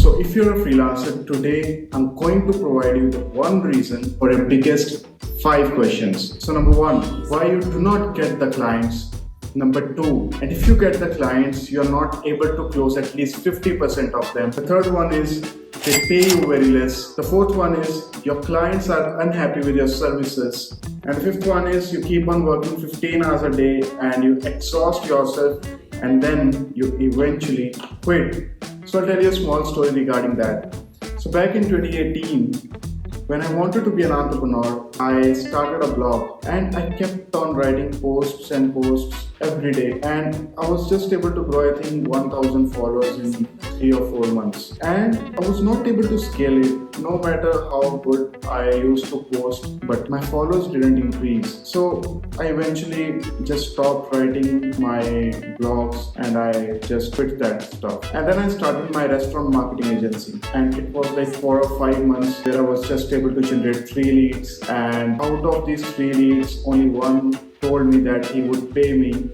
So if you're a freelancer, today I'm going to provide you the one reason for your biggest 5 questions. So number 1, why you do not get the clients. Number 2, and if you get the clients, you're not able to close at least 50% of them. The third one is they pay you very less. The fourth one is your clients are unhappy with your services. And the fifth one is you keep on working 15 hours a day and you exhaust yourself and then you eventually quit. So I'll tell you a small story regarding that. So back in 2018, when I wanted to be an entrepreneur, I started a blog and I kept on writing posts and posts every day, and I was just able to grow, I think, 1,000 followers in 3 or 4 months, and I was not able to scale it no matter how good I used to post, but my followers didn't increase. So I eventually just stopped writing my blogs and I just quit that stuff. And then I started my restaurant marketing agency, and it was like 4 or 5 months where I was just able to generate 3 leads, and out of these 3 leads, only one told me that he would pay me.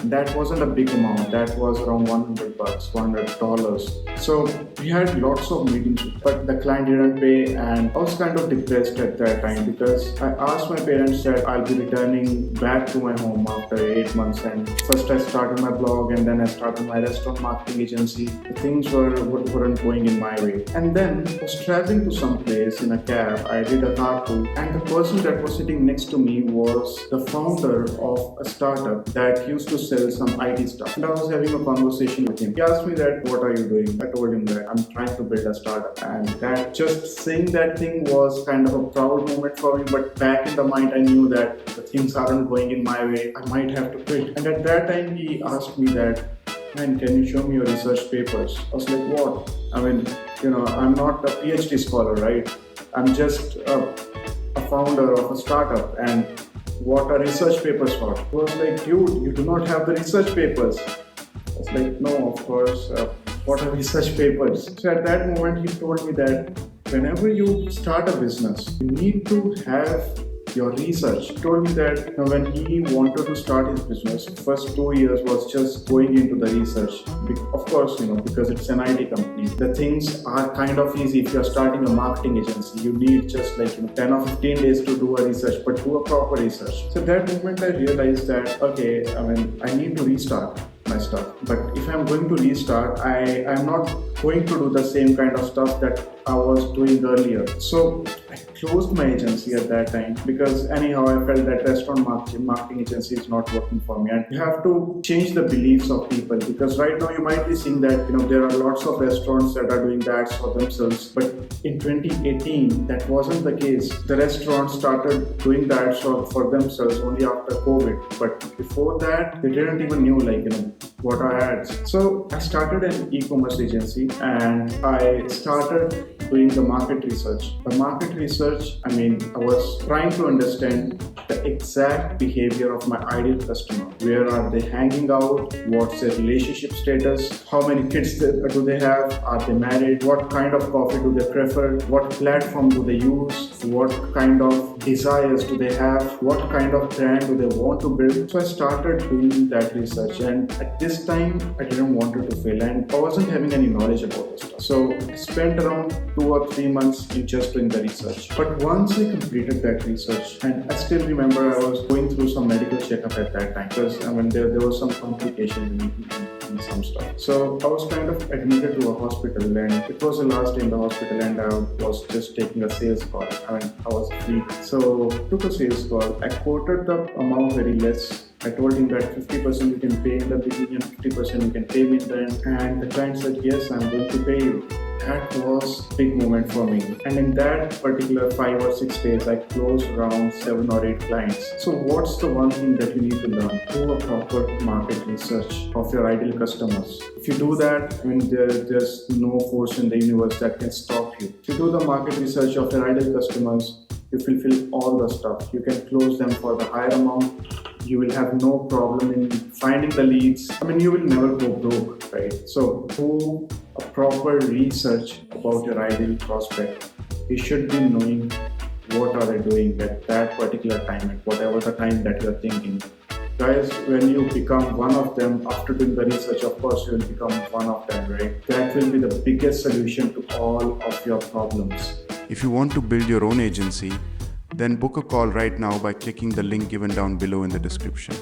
That wasn't a big amount, that was around $100. So we had lots of meetings, but the client didn't pay, and I was kind of depressed at that time because I asked my parents that I'll be returning back to my home after 8 months, and first I started my blog and then I started my restaurant marketing agency. Things weren't going in my way. And then I was traveling to some place in a cab. I did a carpool, and the person that was sitting next to me was the founder of a startup that used to sell some IT stuff. And I was having a conversation with him. He asked me that, what are you doing? I told him that I'm trying to build a startup. And that just saying that thing was kind of a proud moment for me. But back in the mind, I knew that the things aren't going in my way. I might have to quit. And at that time, he asked me that, man, can you show me your research papers? I was like, what? I mean, I'm not a PhD scholar, right? I'm just a founder of a startup, and what are research papers for? He was like, dude, you do not have the research papers. I was like, no, of course, what are research papers? So at that moment, he told me that whenever you start a business, you need to have your research. He told me that when he wanted to start his business, first 2 years was just going into the research. Of course, because it's an IT company, the things are kind of easy. If you're starting a marketing agency, you need just like 10 or 15 days to do a research, but do a proper research. So that moment I realized that, okay, I need to restart my stuff. But if I'm going to restart, I'm not going to do the same kind of stuff that I was doing earlier. So I closed my agency at that time because anyhow I felt that restaurant marketing agency is not working for me, and you have to change the beliefs of people, because right now you might be seeing that there are lots of restaurants that are doing that for themselves, but in 2018 that wasn't the case. The restaurants started doing that for themselves only after COVID, but before that they didn't even knew what are ads. So I started an e-commerce agency and I started doing the market research. The market research, I was trying to understand the exact behavior of my ideal customer. Where are they hanging out? What's their relationship status? How many kids do they have? Are they married? What kind of coffee do they prefer? What platform do they use? What kind of desires do they have? What kind of brand do they want to build? So I started doing that research, and at this time I didn't want it to fail, and I wasn't having any knowledge about this stuff. So I spent around 2 or 3 months in just doing the research. But once I completed that research, and I still remember I was going through some medical checkup at that time because there was some complications in some stuff. So I was kind of admitted to a hospital, and it was the last day in the hospital, and I was just taking a sales call. I was free. So took a sales call. I quoted the amount very less. I told him that 50% you can pay in the beginning and 50% you can pay me in the end. And the client said, yes, I'm going to pay you. That was a big moment for me. And in that particular 5 or 6 days, I closed around 7 or 8 clients. So what's the one thing that you need to learn? Do a proper market research of your ideal customers. If you do that, there's no force in the universe that can stop you. If you do the market research of your ideal customers, you fulfill all the stuff. You can close them for the higher amount. You will have no problem in finding the leads. You will never go broke, right? So do a proper research about your ideal prospect. You should be knowing what are they doing at that particular time, at whatever the time that you're thinking. Guys, when you become one of them, after doing the research, of course, you will become one of them, right? That will be the biggest solution to all of your problems. If you want to build your own agency, then book a call right now by clicking the link given down below in the description.